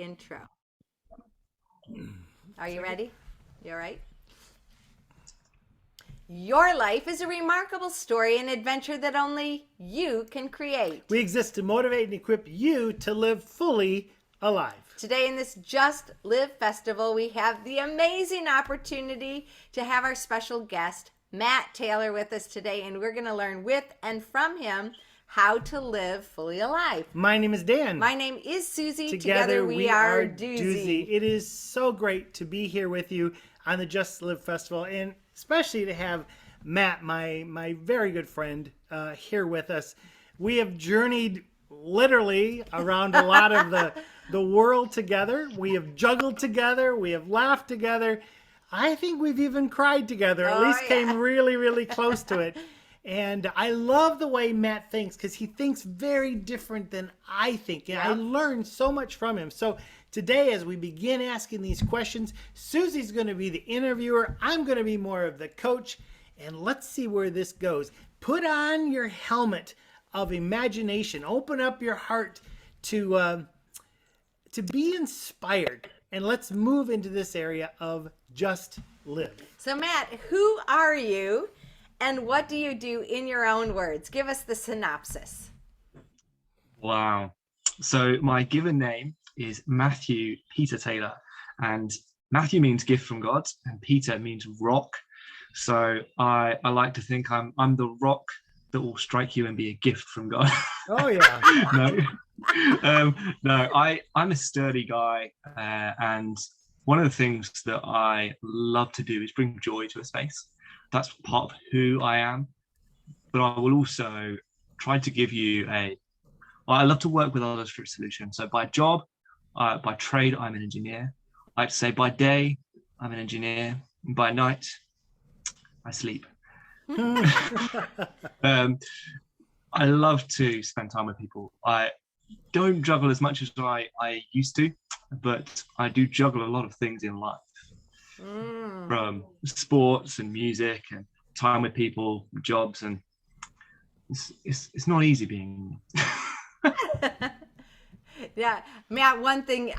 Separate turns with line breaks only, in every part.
intro. Are you ready? You all right? Your life is a remarkable story and adventure that only you can create.
We exist to motivate and equip you to live fully alive.
Today in this Just Live Festival, we have the amazing opportunity to have our special guest, Matt Taylor, with us today, and we're going to learn with and from him how to live fully alive.
My name is Dan.
My name is Susie.
Together we are
Duzie.
It is so great to be here with you on the Just Live Festival, and especially to have Matt, my very good friend, here with us. We have journeyed literally around a lot of the world together. We have juggled together. We have laughed together. I think we've even cried together, at least came really, really close to it. And I love the way Matt thinks, because he thinks very different than I think. And I learned so much from him. So today, as we begin asking these questions, Susie's going to be the interviewer. I'm going to be more of the coach. And let's see where this goes. Put on your helmet of imagination. Open up your heart to be inspired. And let's move into this area of just live.
So Matt, who are you and what do you do in your own words? Give us the synopsis.
Wow. So my given name is Matthew Peter Taylor, and Matthew means gift from God and Peter means rock. So I like to think I'm the rock that will strike you and be a gift from God.
Oh yeah.
No, I'm a sturdy guy, and one of the things that I love to do is bring joy to a space. That's part of who I am. But I will also try to give you I love to work with others for a solution. So by job, by trade, I'm an engineer. I'd say by day, I'm an engineer. And by night, I sleep. I love to spend time with people. I don't juggle as much as I used to, but I do juggle a lot of things in life. From sports and music and time with people, jobs, and it's not easy being
Yeah, Matt, one thing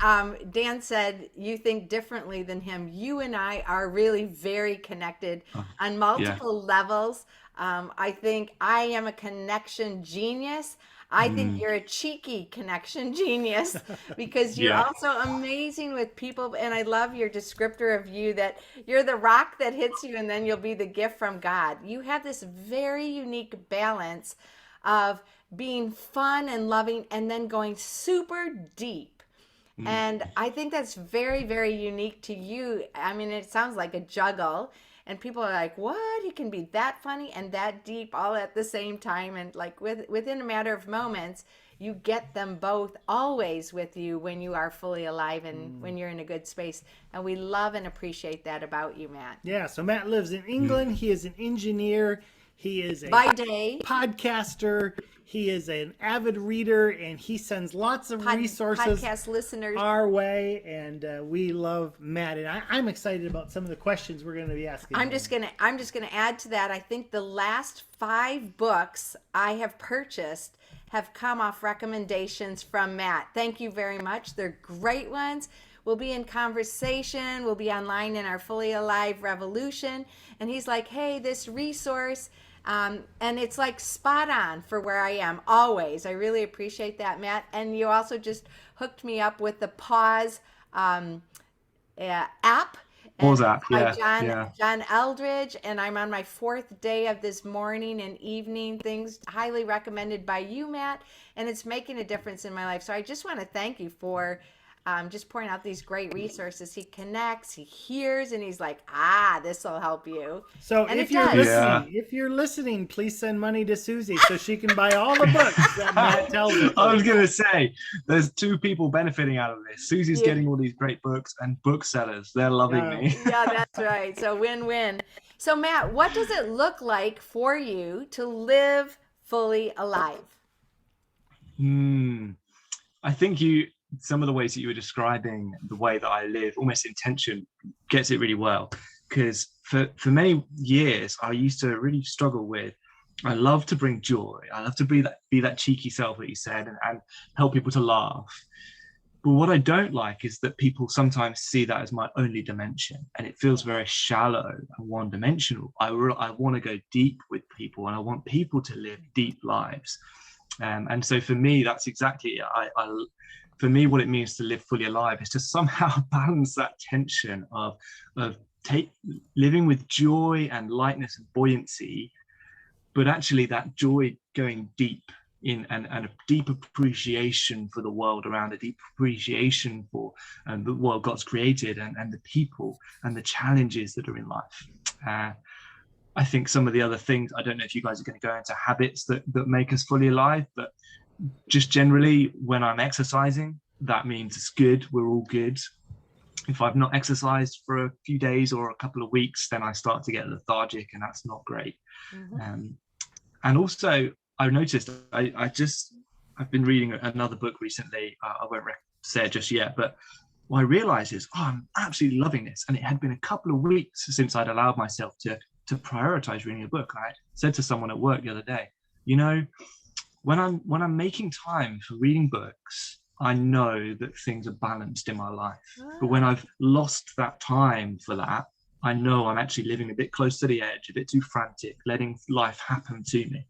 Dan said, you think differently than him. You and I are really very connected on multiple levels. I think I am a connection genius. I think you're a cheeky connection genius because you're also amazing with people. And I love your descriptor of you, that you're the rock that hits you and then you'll be the gift from God. You have this very unique balance of being fun and loving and then going super deep. And I think that's very, very unique to you. I mean, it sounds like a juggle. And people are like, what? He can be that funny and that deep all at the same time. And like within a matter of moments, you get them both always with you when you are fully alive and when you're in a good space. And we love and appreciate that about you, Matt.
Yeah, so Matt lives in England. He is an engineer. He is a
by day
podcaster. He is an avid reader, and he sends lots of resources
podcast listeners
our way. And we love Matt, and I'm excited about some of the questions we're going to be asking.
I'm just gonna add to that. I think the last 5 books I have purchased have come off recommendations from Matt. Thank you very much. They're great ones. We'll be in conversation. We'll be online in our Fully Alive Revolution. And he's like, hey, this resource, and it's like spot on for where I am always. I really appreciate that, Matt. And you also just hooked me up with the Pause app.
Pause app,
John Eldridge, and I'm on my 4th day of this morning and evening things, highly recommended by you, Matt, and it's making a difference in my life. So I just want to thank you for just pouring out these great resources. He connects, he hears, and he's like, this will help you.
So if you're listening, please send money to Susie so she can buy all the books that Matt tells us.
I was going to say, there's 2 people benefiting out of this. Susie's getting all these great books, and booksellers, they're loving me.
Yeah, that's right. So win-win. So Matt, what does it look like for you to live fully alive?
I think some of the ways that you were describing the way that I live, almost intention, gets it really well. Because for many years, I used to really struggle with, I love to bring joy. I love to be that cheeky self that you said and help people to laugh. But what I don't like is that people sometimes see that as my only dimension, and it feels very shallow and one-dimensional. I want to go deep with people, and I want people to live deep lives. And so for me, that's exactly for me, what it means to live fully alive is to somehow balance that tension of living with joy and lightness and buoyancy, but actually that joy going deep in and a deep appreciation for the world around, a deep appreciation for the world God's created and the people and the challenges that are in life. I think some of the other things, I don't know if you guys are going to go into habits that make us fully alive, but just generally when I'm exercising, that means it's good. We're all good. If I've not exercised for a few days or a couple of weeks, then I start to get lethargic, and that's not great. And also I've noticed I've been reading another book recently. I won't say it just yet, but what I realized is, I'm absolutely loving this. And it had been a couple of weeks since I'd allowed myself to prioritize reading a book. And I said to someone at work the other day, when I'm making time for reading books, I know that things are balanced in my life. But when I've lost that time for that, I know I'm actually living a bit close to the edge, a bit too frantic, letting life happen to me.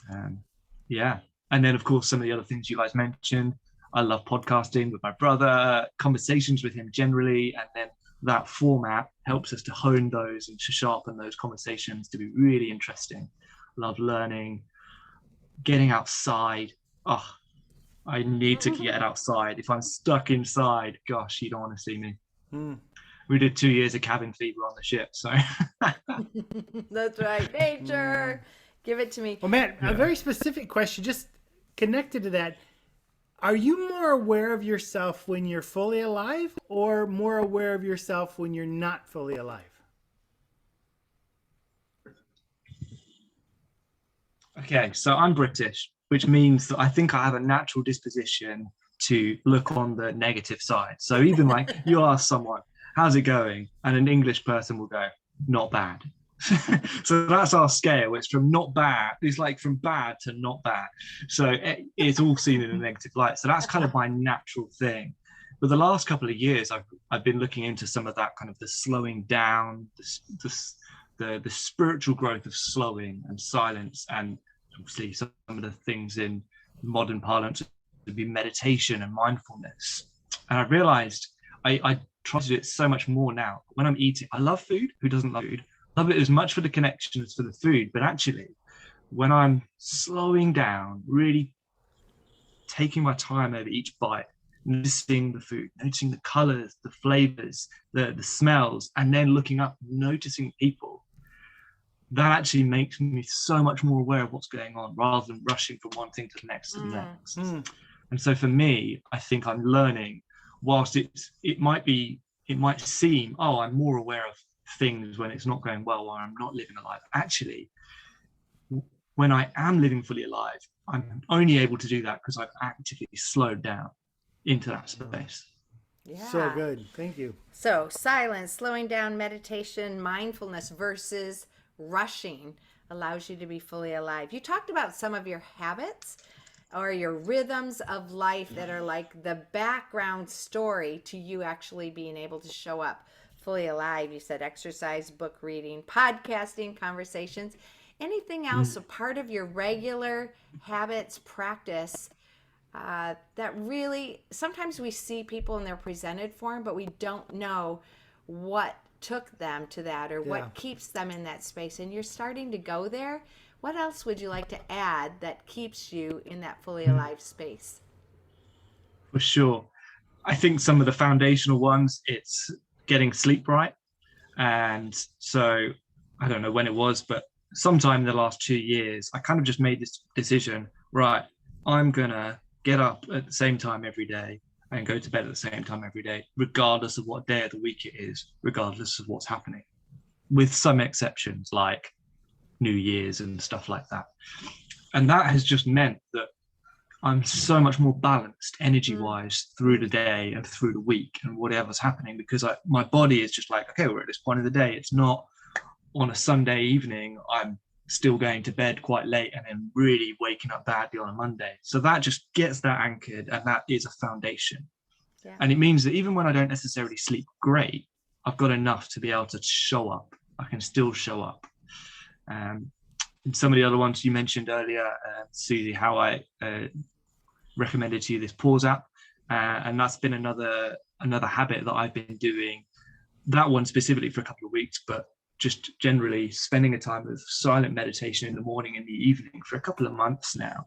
And then of course some of the other things you guys mentioned, I love podcasting with my brother, conversations with him generally, and then that format helps us to hone those and to sharpen those conversations to be really interesting. Love learning, getting outside. I need to get outside. If I'm stuck inside, gosh, you don't want to see me. We did 2 years of cabin fever on the ship, so
That's right. Nature, give it to me.
Well, Matt, a very specific question just connected to that. Are you more aware of yourself when you're fully alive, or more aware of yourself when you're not fully alive?
Okay, so I'm British, which means that I think I have a natural disposition to look on the negative side. So even like you ask someone, how's it going? And an English person will go, not bad. So that's our scale. It's from not bad. It's like from bad to not bad. So it's all seen in a negative light. So that's kind of my natural thing. But the last couple of years, I've been looking into some of that kind of the slowing down, the spiritual growth of slowing and silence, and obviously some of the things in modern parlance would be meditation and mindfulness. And I realized I try to do it so much more now. When I'm eating, I love food. Who doesn't love food? I love it as much for the connection as for the food. But actually, when I'm slowing down, really taking my time over each bite, noticing the food, noticing the colors, the flavors, the smells, and then looking up, noticing people, that actually makes me so much more aware of what's going on rather than rushing from one thing to the next to the next. And so for me, I think I'm learning, whilst it might seem, I'm more aware of things when it's not going well or I'm not living alive. Actually, when I am living fully alive, I'm only able to do that because I've actively slowed down into that space.
Yeah.
So good. Thank you.
So silence, slowing down, meditation, mindfulness versus rushing allows you to be fully alive. You talked about some of your habits or your rhythms of life that are like the background story to you actually being able to show up fully alive. You said exercise, book reading, podcasting, conversations. Anything else a part of your regular habits, practice that really, sometimes we see people in their presented form, but we don't know what took them to that or what keeps them in that space. And you're starting to go there. What else would you like to add that keeps you in that fully alive space?
For sure. I think some of the foundational ones, it's getting sleep right. And so I don't know when it was, but sometime in the last 2 years, I kind of just made this decision, right, I'm going to get up at the same time every day and go to bed at the same time every day, regardless of what day of the week it is, regardless of what's happening, with some exceptions like New Year's and stuff like that. And that has just meant that I'm so much more balanced energy-wise through the day and through the week and whatever's happening, because my body is just like, okay, we're at this point of the day. It's not on a Sunday evening, I'm still going to bed quite late and then really waking up badly on a Monday. So that just gets that anchored, and that is a foundation.
Yeah.
And it means that even when I don't necessarily sleep great, I've got enough to be able to show up. I can still show up. And some of the other ones you mentioned earlier, Susie, how I recommended to you this pause app, and that's been another habit that I've been doing. That one specifically for a couple of weeks, but just generally spending a time of silent meditation in the morning and the evening for a couple of months now,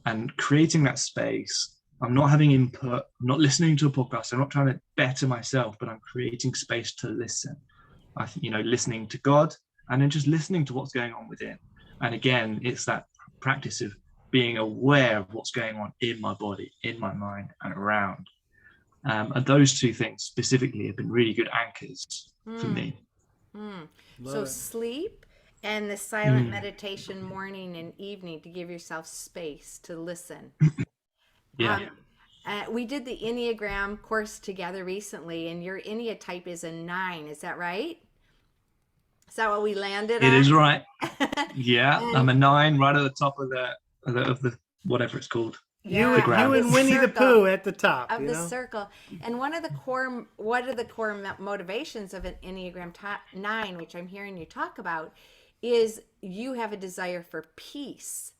and creating that space. I'm not having input. I'm not listening to a podcast. I'm not trying to better myself, but I'm creating space to listen. I think, listening to God, and then just listening to what's going on within. And again, it's that practice of being aware of what's going on in my body, in my mind, and around. And those two things specifically have been really good anchors for me.
So sleep and the silent meditation morning and evening to give yourself space to listen.
Yeah.
We did the Enneagram course together recently, and your Ennea type is a 9. Is that right? Is that what we landed
It
on?
is right. Yeah,
And
I'm a 9 right at the top of the whatever it's called.
You,
yeah,
you
of
and
the
Winnie the
circle.
Pooh at the top.
Of the circle. And one of the core motivations of an Enneagram 9, which I'm hearing you talk about, is you have a desire for peace.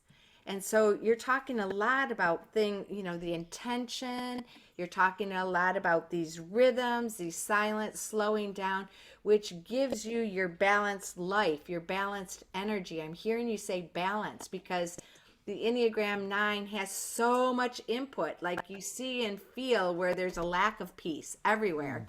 And so you're talking a lot about the intention. You're talking a lot about these rhythms, these silent slowing down, which gives you your balanced life, your balanced energy. I'm hearing you say balance because the Enneagram 9 has so much input, like you see and feel where there's a lack of peace everywhere.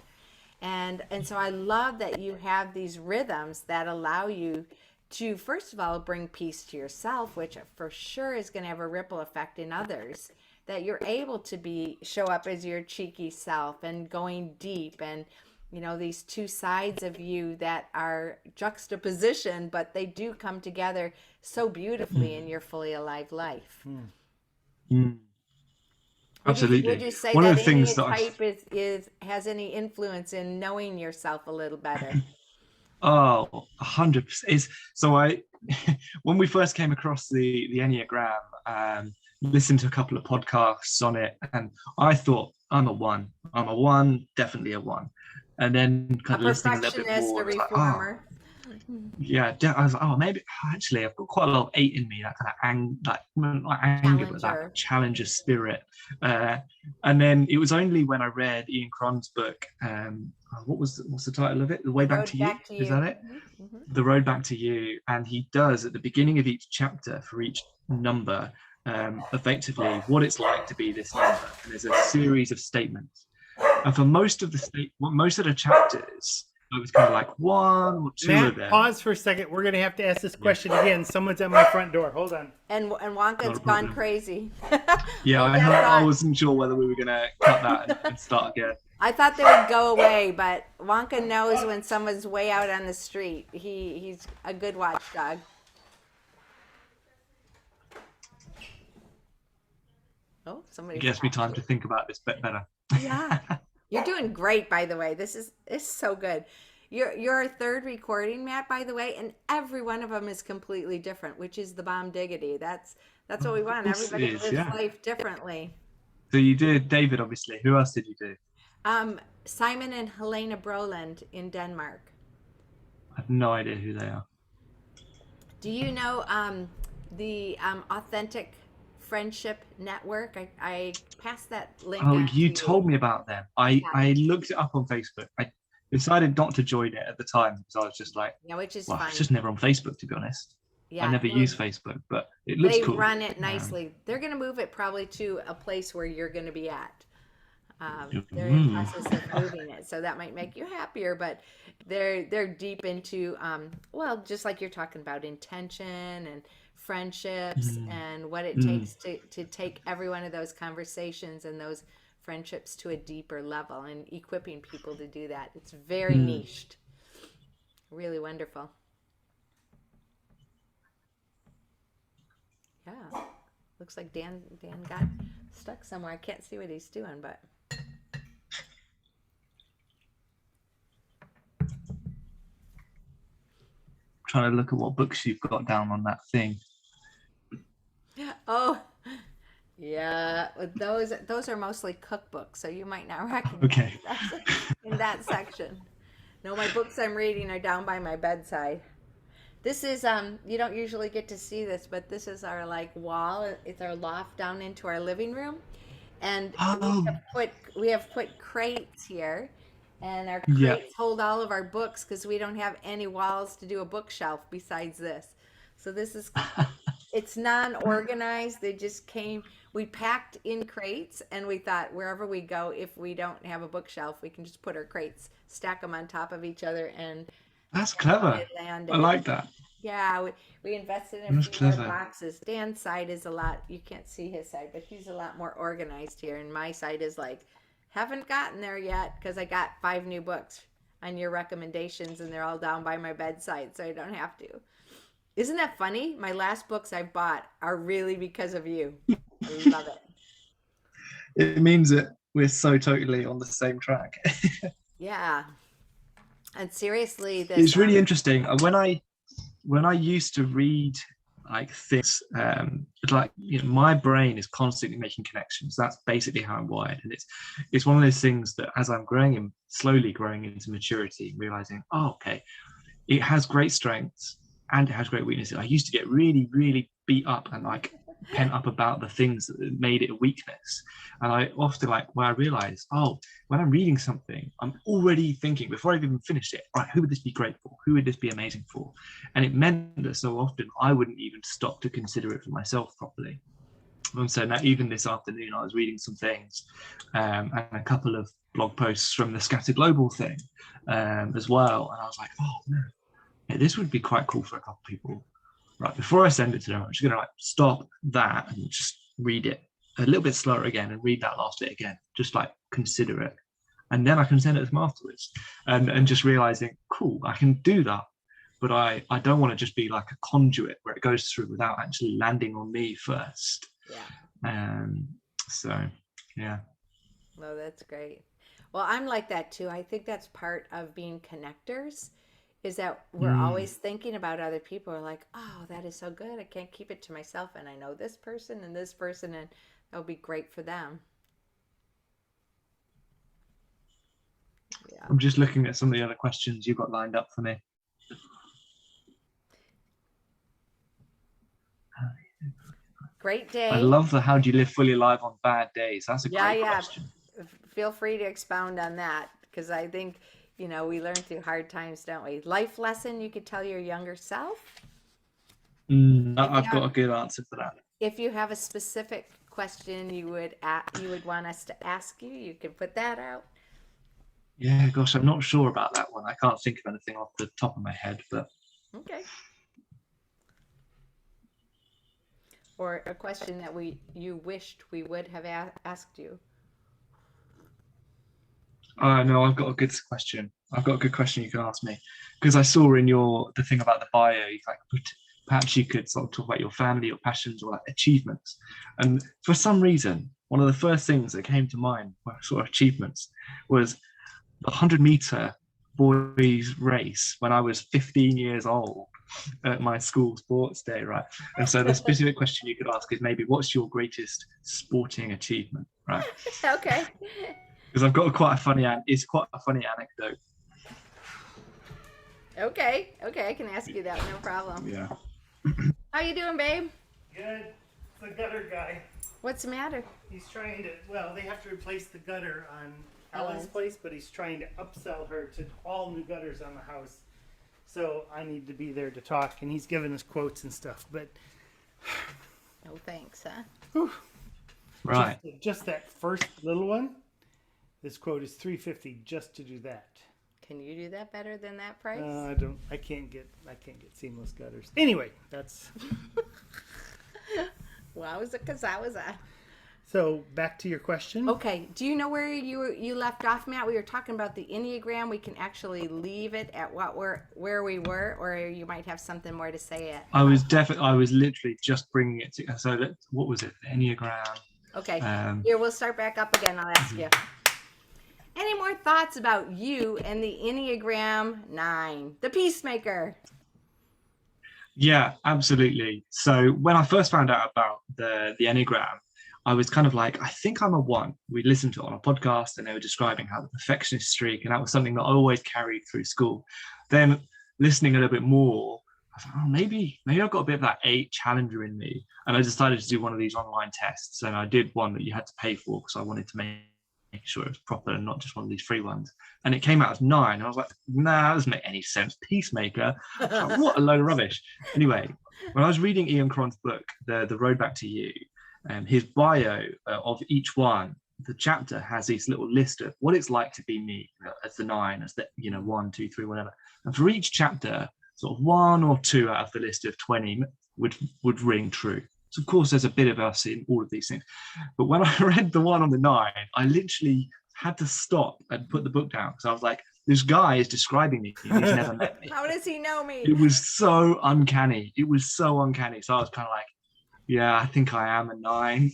And so I love that you have these rhythms that allow you to, first of all, bring peace to yourself, which for sure is going to have a ripple effect in others, that you're able to show up as your cheeky self and going deep, and these two sides of you that are juxtaposition, but they do come together so beautifully in your fully alive life.
Mm,
Would
absolutely.
you say
One of
that
the things
any
that
type has any influence in knowing yourself a little better?
100% is so. When we first came across the Enneagram, listened to a couple of podcasts on it, and I thought I'm a 1. I'm a 1, definitely a 1. And then
A
kind of listening a little bit
perfectionist,
more,
a
I was like, oh,
reformer.
yeah. I was like, oh, maybe actually I've got quite a lot of 8 in me, that kind of not anger, but that
Challenger.
challenger spirit. And then it was only when I read Ian Cron's book, what's the title of it? The Way
The
Back
road
to You.
back to
Is
you.
that it? The Road Back to You. And he does at the beginning of each chapter for each number, effectively what it's like to be this number. And there's a series of statements. And for most of the chapters, it was kind of like 1 or 2
Matt,
of them.
pause for a second. We're going to have to ask this question again. Someone's at my front door. Hold on.
And Wonka's gone crazy.
Yeah, I wasn't sure whether we were going to cut that and start again.
I thought they would go away, but Wonka knows when someone's way out on the street. He's a good watchdog. Oh, somebody.
It gives me time to think about this bit better.
Yeah. You're doing great, by the way. It's so good. Your third recording, Matt, by the way, and every one of them is completely different, which is the bomb diggity. That's what we want. Everybody lives life differently.
So you did David, obviously. Who else did you do?
Simon and Helena Broland in Denmark.
I have no idea who they are.
Do you know the Authentic Friendship Network? I passed that link.
Oh, you told me about them. I looked it up on Facebook. I decided not to join it at the time because I was just like,
which is
well,
fine.
it's just never on Facebook, to be honest.
Yeah,
I never use Facebook, but it looks cool.
They run it nicely. They're going to move it probably to a place where you're going to be at. They're in the process of moving it, so that might make you happier. But they're deep into just like you're talking about intention and friendships and what it takes to take every one of those conversations and those friendships to a deeper level, and equipping people to do that. It's very niched, really wonderful. Yeah, looks like Dan got stuck somewhere. I can't see what he's doing, but.
trying to look at what books you've got down on that thing.
Oh, yeah. Those are mostly cookbooks, so you might not recognize
Okay.
us in that section. No, my books I'm reading are down by my bedside. This is you don't usually get to see this, but this is our like wall. It's our loft down into our living room. And
Oh,
we have put crates here, and our
yeah.
crates hold all of our books because we don't have any walls to do a bookshelf besides this. So this is it's non-organized. They just came. We packed in crates, and we thought wherever we go, if we don't have a bookshelf, we can just put our crates, stack them on top of each other, and
That's
they
clever. I
landed.
like that.
Yeah, we invested in a
That's
few more
clever.
boxes. Dan's side is a lot, you can't see his side, but he's a lot more organized here. And my side is like, haven't gotten there yet because I got 5 new books on your recommendations and they're all down by my bedside, so I don't have to. Isn't that funny? My last books I bought are really because of you. I love it.
It means that we're so totally on the same track.
Yeah. And seriously, this,
It's really interesting. When I used to read like things, it's like, you know, my brain is constantly making connections. That's basically how I'm wired, and it's one of those things that as I'm growing and slowly growing into maturity, realizing, oh, okay, it has great strengths and it has great weaknesses. I used to get really, really beat up and like pent up about the things that made it a weakness. And I often like when I realize, oh, when I'm reading something, I'm already thinking before I've even finished it, right, who would this be great for? Who would this be amazing for? And it meant that so often I wouldn't even stop to consider it for myself properly. And so now, even this afternoon, I was reading some things and a couple of blog posts from the Scatter Global thing as well. And I was like, oh, no, yeah, this would be quite cool for a couple of people. Right, before I send it to them, I'm just going to like stop that and just read it a little bit slower again and read that last bit again, just like consider it. And then I can send it to them afterwards. And just realizing, cool, I can do that. But I don't want to just be like a conduit where it goes through without actually landing on me first.
yeah.
So, yeah.
Oh, that's great. Well, I'm like that too. I think that's part of being connectors is that we're always thinking about other people. We're like, oh, that is so good. I can't keep it to myself. And I know this person, and that would be great for them. Yeah.
I'm just looking at some of the other questions you've got lined up for me.
Great
I
day.
love the how do you live fully alive on bad days? That's a
Yeah,
great
yeah.
question.
Feel free to expound on that because I think, we learn through hard times, don't we? Life lesson you could tell your younger self.
I've got a good answer for that.
If you have a specific question you would want us to ask you, you can put that out.
Yeah, gosh, I'm not sure about that one. I can't think of anything off the top of my head, but
Okay. Or a question that you wished we would have asked you.
no, I've got a good question. I've got a good question you can ask me because I saw in the thing about the bio, you like perhaps you could sort of talk about your family, your passions, or like achievements. And for some reason, one of the first things that came to mind, sort of achievements, was the 100-meter boys race when I was 15 years old at my school sports day, right? And so the specific question you could ask is maybe what's your greatest sporting achievement, right?
Okay.
Because I've got quite a funny anecdote.
Okay, I can ask you that, no problem.
Yeah.
How you doing, babe?
Good. The gutter guy.
What's the matter?
He's trying to, well, they have to replace the gutter on Ellen's place, but he's trying to upsell her to all new gutters on the house. So I need to be there to talk, and he's giving us quotes and stuff. But
No thanks, huh?
whew,
Right.
just that first little one. This quote is $350 just to do that.
Can you do that better than that price?
I can't get seamless gutters. Anyway, that's
Wowza. So
back to your question.
Okay. Do you know where you left off, Matt? We were talking about the Enneagram. We can actually leave it at where we were, or you might have something more to say.
I was literally just bringing it to. So what was it? The Enneagram.
Okay. Here, we'll start back up again. I'll ask you. Any more thoughts about you and the Enneagram 9, the peacemaker?
Yeah, absolutely. So when I first found out about the Enneagram, I was kind of like, I think I'm a one. We listened to it on a podcast and they were describing how the perfectionist streak, and that was something that I always carried through school. Then listening a little bit more, I thought, oh, maybe I've got a bit of that eight challenger in me. And I decided to do one of these online tests. And I did one that you had to pay for because I wanted to make sure it was proper and not just one of these free ones. And it came out as 9. And I was like, nah, that doesn't make any sense. Peacemaker. Like, what a load of rubbish. Anyway, when I was reading Ian Cron's book, The Road Back to You, his bio of each one, the chapter has this little list of what it's like to be me as the 9, as the 1, 2, 3, whatever. And for each chapter, sort of 1 or 2 out of the list of 20 would ring true. So of course, there's a bit of us in all of these things. But when I read the one on the 9, I literally had to stop and put the book down because I was like, this guy is describing me. He's never met me.
How does he know me?
It was so uncanny. So I was kind of like, yeah, I think I am a 9.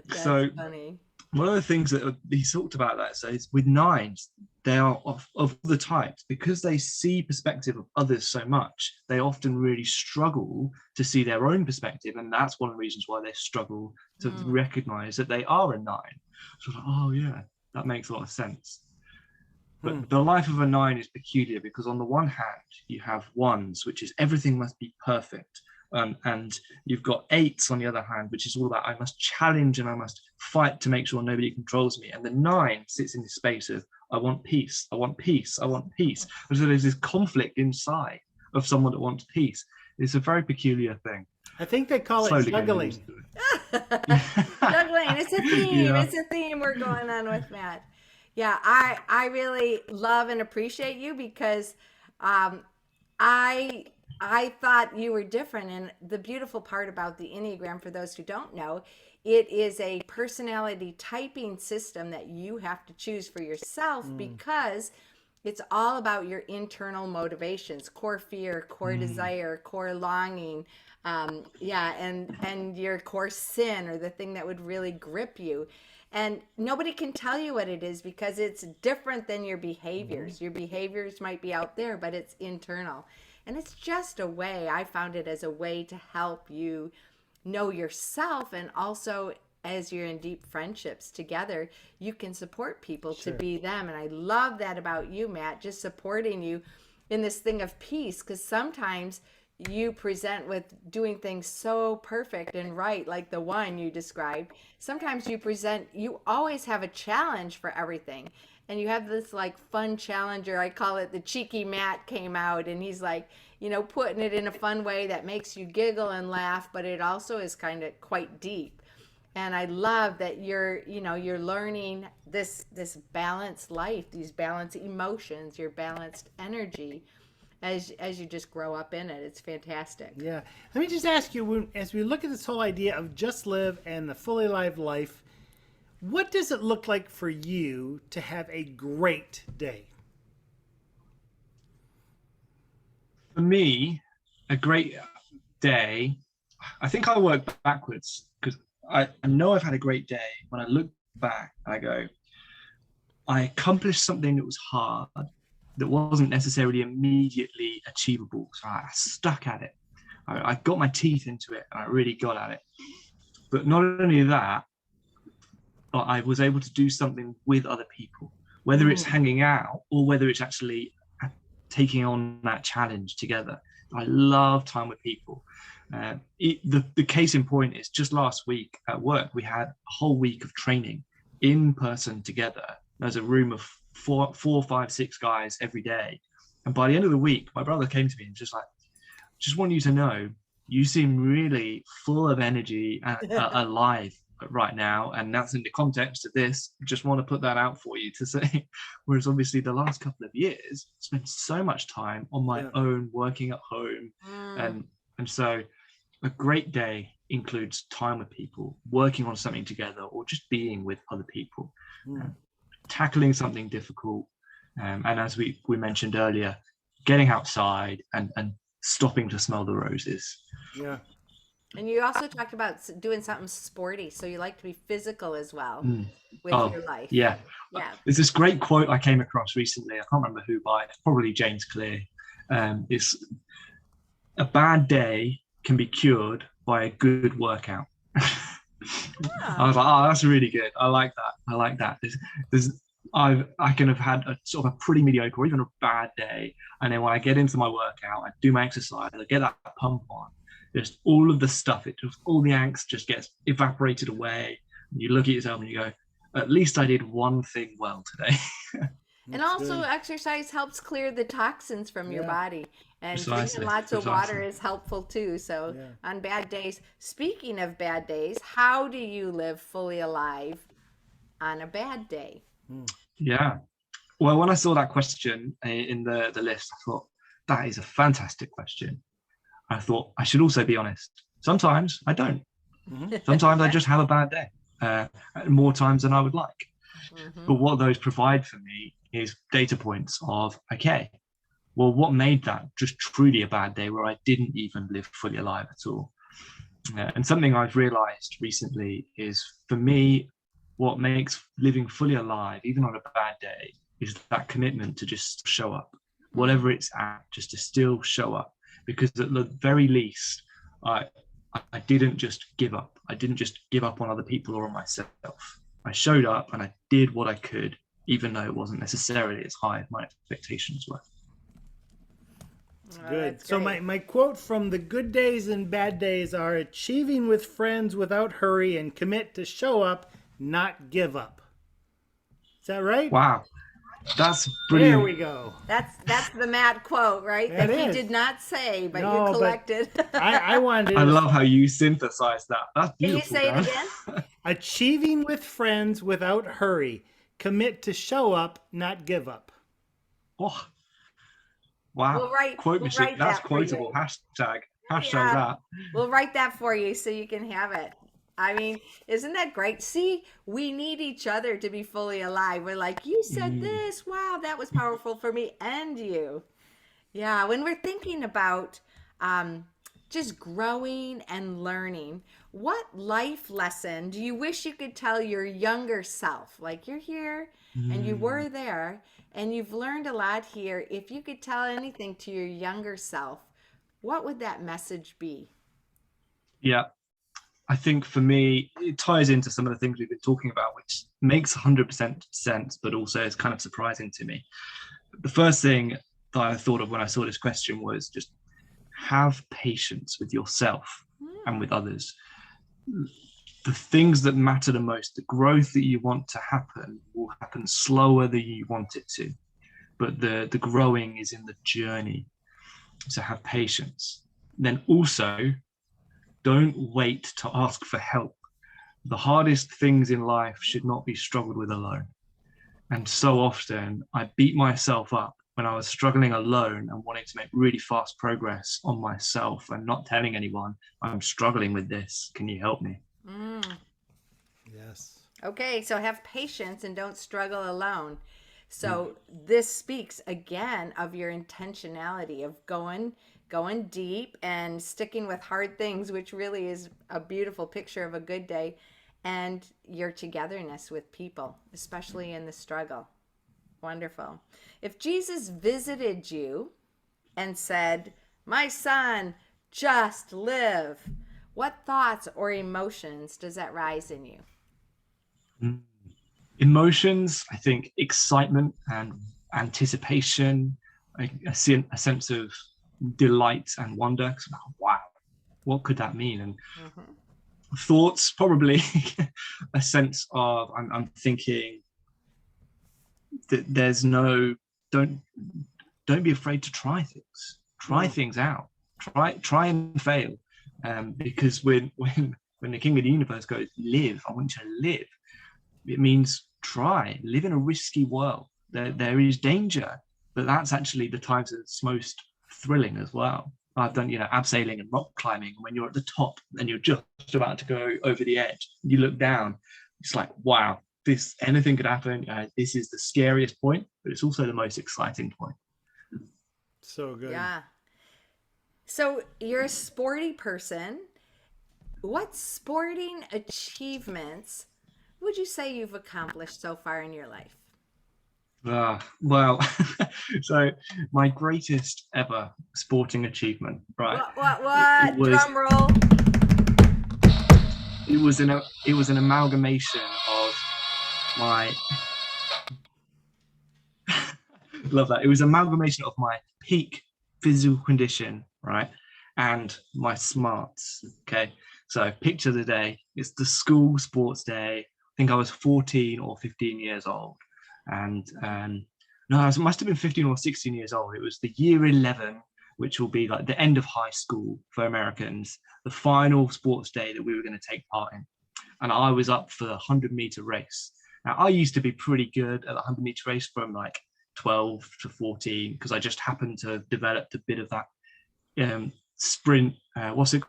That's
so
funny.
one of the things that he talked about that, so is with 9s, they are of the types, because they see perspective of others so much, they often really struggle to see their own perspective, and that's one of the reasons why they struggle to recognize that they are a 9. So like, oh yeah, that makes a lot of sense. But the life of a 9 is peculiar because on the one hand, you have 1s, which is everything must be perfect. And you've got 8s on the other hand, which is all about I must challenge and I must fight to make sure nobody controls me. And the 9 sits in this space of I want peace, I want peace, I want peace. And so there's this conflict inside of someone that wants peace. It's a very peculiar thing.
I think they call it juggling.
Juggling. It's a theme.
Yeah.
It's a theme we're going on with, Matt. Yeah, I really love and appreciate you because I thought you were different. And the beautiful part about the Enneagram, for those who don't know, it is a personality typing system that you have to choose for yourself because it's all about your internal motivations, core fear, core desire, core longing, and your core sin, or the thing that would really grip you. And nobody can tell you what it is because it's different than your behaviors. Your behaviors might be out there, but it's internal. And it's just a way, I found it as a way to help you know yourself, and also as you're in deep friendships together, you can support people to be them. And I love that about you, Matt, just supporting you in this thing of peace, because sometimes you present with doing things so perfect and right, like the one you described. Sometimes you always have a challenge for everything. And you have this like fun challenger, I call it the cheeky Matt came out, and he's like, putting it in a fun way that makes you giggle and laugh, but it also is kind of quite deep. And I love that you're learning this balanced life, these balanced emotions, your balanced energy as you just grow up in it. It's fantastic.
Yeah. Let me just ask you, as we look at this whole idea of just live and the fully alive life, what does it look like for you to have a great day?
For me, a great day, I think I work backwards because I know I've had a great day when I look back and I go, I accomplished something that was hard, that wasn't necessarily immediately achievable. So I stuck at it. I got my teeth into it and I really got at it. But not only that, but I was able to do something with other people, whether it's hanging out or whether it's actually taking on that challenge together. I love time with people. The case in point is just last week at work, we had a whole week of training in person together. There's a room of 4, 5, 6 guys every day. And by the end of the week, my brother came to me and just like, just want you to know, you seem really full of energy and alive right now. And that's in the context of this. Just want to put that out for you to say, whereas obviously the last couple of years, I spent so much time on my own, working at home. And so a great day includes time with people, working on something together, or just being with other people. Tackling something difficult, and as we mentioned earlier, getting outside and stopping to smell the roses.
Yeah.
And you also talked about doing something sporty, so you like to be physical as well with your life.
Yeah. There's this great quote I came across recently. I can't remember who by. It's probably James Clear, It's a bad day can be cured by a good workout. I
Oh,
was like, oh, that's really good. I like that. I like that. I can have had a sort of a pretty mediocre or even a bad day, and then when I get into my workout, I do my exercise, I get that pump on. Just all of the stuff, all the angst just gets evaporated away. And you look at yourself and you go, at least I did one thing well today.
and
That's
also
good.
exercise helps clear the toxins from your
Yeah.
body. And drinking
Precisely,
lots of water
precisely.
is helpful too. So
Yeah.
on bad days, speaking of bad days, how do you live fully alive on a bad day?
Yeah. Well, when I saw that question in the list, I thought that is a fantastic question. I thought I should also be honest. Sometimes I don't.
Hmm.
Sometimes I just have a bad day, uh, more times than I would like.
Hmm.
But what those provide for me is data points of, okay, well, what made that just truly a bad day where I didn't even live fully alive at all? And something I've realized recently is for me, what makes living fully alive, even on a bad day, is that commitment to just show up, whatever it's at, just to still show up. Because at the very least, I, I didn't just give up. I didn't just give up on other people or on myself. I showed up and I did what I could, even though it wasn't necessarily as high as my expectations were.
Oh,
Good.
that's
So
great.
my quote from the good days and bad days are achieving with friends without hurry and commit to show up, not give up. Is that right?
Wow, that's
There
brilliant.
we go.
That's the Matt quote, right?
That
That he
is.
did not say, but you
No, but
collected.
I wanted
I
to
love how you synthesize that. That's
Can you
beautiful,
say it
Dan.
again?
achieving with friends without hurry. Commit to show up, not give up.
Oh, wow. Quote
We'll
machine.
write
That's
that for
quotable.
you.
Hashtag
Yeah,
that.
we'll write that for you so you can have it. I mean, isn't that great? See, we need each other to be fully alive. We're like, you said
Mm,
this. Wow, that was powerful for me and you. Yeah, when we're thinking about um, just growing and learning, what life lesson do you wish you could tell your younger self? Like you're here and you
mm.
were there and you've learned a lot here. If you could tell anything to your younger self, what would that message be?
Yeah. I think for me, it ties into some of the things we've been talking about, which makes 100% sense, but also is kind of surprising to me. The first thing that I thought of when I saw this question was just have patience with yourself and
Hmm.
with others. The things that matter the most, the growth that you want to happen, will happen slower than you want it to. But the growing is in the journey. So have patience. Then also, don't wait to ask for help. The hardest things in life should not be struggled with alone. And so often I beat myself up when I was struggling alone and wanting to make really fast progress on myself and not telling anyone, I'm struggling with this. Can you help me?
Mm.
Yes.
Okay, so have patience and don't struggle alone.
Mm.
So this speaks again of your intentionality of going deep and sticking with hard things, which really is a beautiful picture of a good day, and your togetherness with people, especially in the struggle. Wonderful. If Jesus visited you and said, "My son, just live," what thoughts or emotions does that rise in you?
Mm. Emotions, I think excitement and anticipation, I see a sense of delight and wonder. Wow, what could that mean? And
Mm-hmm.
thoughts, probably a sense of I'm thinking that there's no don't don't be afraid to try things. Try
Mm.
things out. Try and fail. Because when the king of the universe goes, live, I want you to live, it means try, live in a risky world. There is danger, but that's actually the times that's most thrilling as well. I've done, abseiling and rock climbing. When you're at the top and you're just about to go over the edge, you look down. It's like, wow, this anything could happen. This is the scariest point, but it's also the most exciting point.
So good.
Yeah. So you're a sporty person. What sporting achievements would you say you've accomplished so far in your life?
Well, so my greatest ever sporting achievement, right? It
What?
was
Drum roll.
it was an amalgamation of my love that. It was an amalgamation of my peak physical condition, right? And my smarts. Okay. So picture the day. It's the school sports day. I think I was 14 or 15 years old. And no, I must have been 15 or 16 years old. It was the year 11, which will be like the end of high school for Americans, the final sports day that we were going to take part in. And I was up for the 100-meter race. Now, I used to be pretty good at the 100-meter race from like 12 to 14 because I just happened to have developed a bit of that sprint. What's it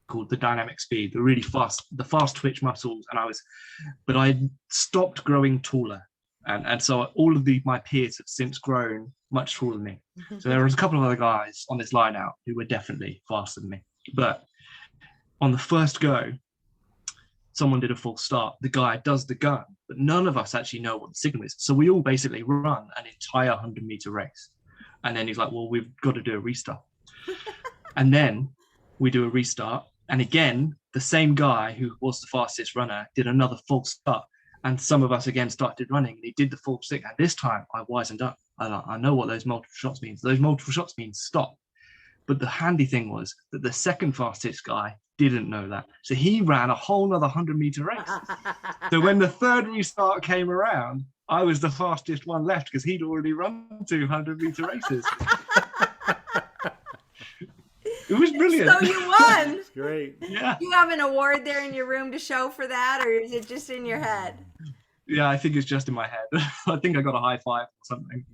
called? The dynamic speed, the fast twitch muscles. But I stopped growing taller. And so all of my peers have since grown much taller than me. So there was a couple of other guys on this line out who were definitely faster than me. But on the first go, someone did a false start. The guy does the gun, but none of us actually know what the signal is. So we all basically run an entire 100-meter race. And then he's like, well, we've got to do a restart. And then we do a restart. And again, the same guy who was the fastest runner did another false start. And some of us again started running. And he did the full stick. And this time I wisened up. I know what those multiple shots means. Those multiple shots mean stop. But the handy thing was that the second fastest guy didn't know that. So he ran a whole nother 100-meter race. So when the third restart came around, I was the fastest one left because he'd already run 200-meter races. It was brilliant.
So you won.
Great.
Yeah.
You have an award there in your room to show for that, or is it just in your head?
Yeah, I think it's just in my head. I think I got a high five or something.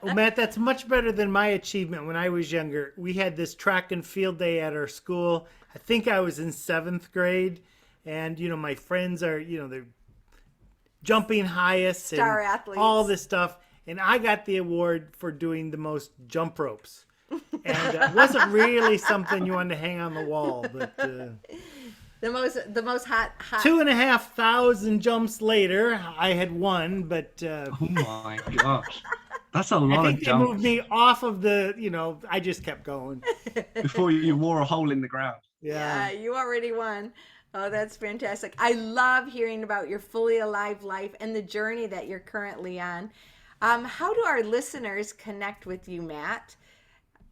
Well, Matt, that's much better than my achievement when I was younger. We had this track and field day at our school. I think I was in 7th grade. And, my friends are, they're jumping highest and
Star athletes.
all this stuff. And I got the award for doing the most jump ropes. And it wasn't really something you wanted to hang on the wall, but
the most hot
2,500 jumps later, I had won. But
oh my gosh, that's a lot
I
of
think they
jumps.
moved me off of the. I just kept going.
Before you wore a hole in the ground.
Yeah, you already won. Oh, that's fantastic. I love hearing about your fully alive life and the journey that you're currently on. How do our listeners connect with you, Matt?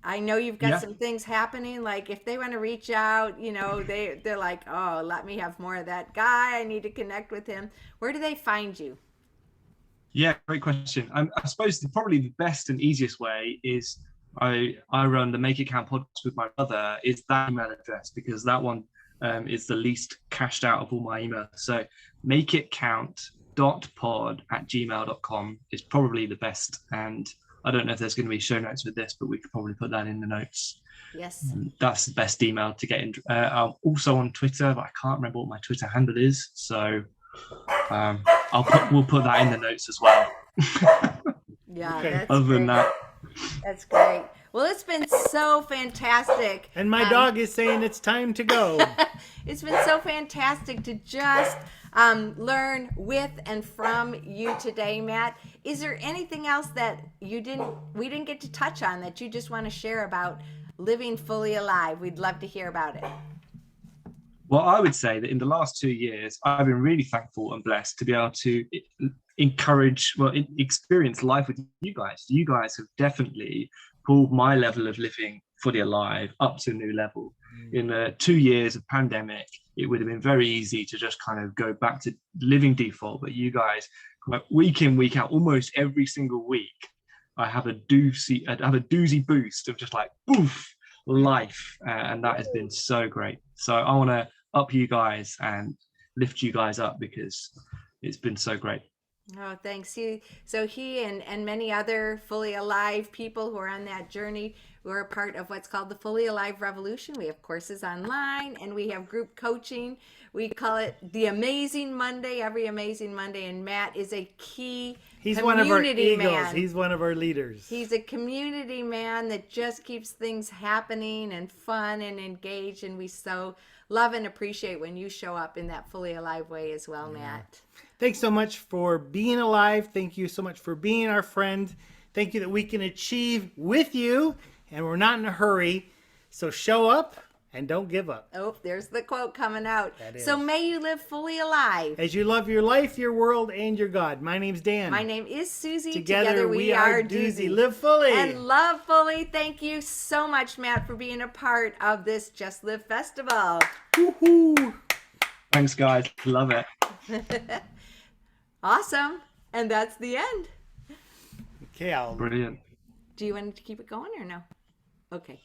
I know you've got some things happening. Like if they want to reach out, they're like, oh, let me have more of that guy. I need to connect with him. Where do they find you?
Yeah, great question. I suppose probably the best and easiest way is I run the Make It Count podcast with my brother is that email address because that one is the least cashed out of all my emails. So makeitcount.pod@gmail.com is probably the best. And I don't know if there's going to be show notes with this, but we could probably put that in the notes.
Yes.
That's the best email to get in. I'm also on Twitter, but I can't remember what my Twitter handle is. So we'll put that in the notes as well.
Yeah.
Okay.
That's
Other than
great.
that,
That's great. Well, it's been so fantastic.
And my dog is saying it's time to go.
It's been so fantastic to just learn with and from you today, Matt. Is there anything else that we didn't get to touch on that you just want to share about living fully alive? We'd love to hear about it.
well, I would say that in the last 2 years, I've been really thankful and blessed to be able to experience life with you guys. You guys have definitely pulled my level of living fully alive up to a new level. In the 2 years of pandemic, it would have been very easy to just kind of go back to living default. But you guys, like week in, week out, almost every single week, I have a doozy boost of just like poof life, and that has been so great. So I want to up you guys and lift you guys up because it's been so great.
Oh, thanks. So he and many other fully alive people who are on that journey, who are a part of what's called the Fully Alive Revolution. We have courses online and we have group coaching. We call it the Amazing Monday, every Amazing Monday. And Matt is a key
He's one of our
community
eagles.
man.
He's one of our leaders.
He's a community man that just keeps things happening and fun and engaged. And we so love and appreciate when you show up in that fully alive way as well, Matt.
Thanks so much for being alive. Thank you so much for being our friend. Thank you that we can achieve with you, and we're not in a hurry. So show up and don't give up.
Oh, there's the quote coming out.
That is.
So may you live fully alive.
As you love your life, your world, and your God. My name's Dan.
My name is Susie.
Together we are Duzie. Live fully.
And love fully. Thank you so much, Matt, for being a part of this Just Live Festival.
Woohoo!
Thanks, guys. Love it.
Awesome. And that's the end.
Okay,
Brilliant.
Do you want to keep it going or no? Okay.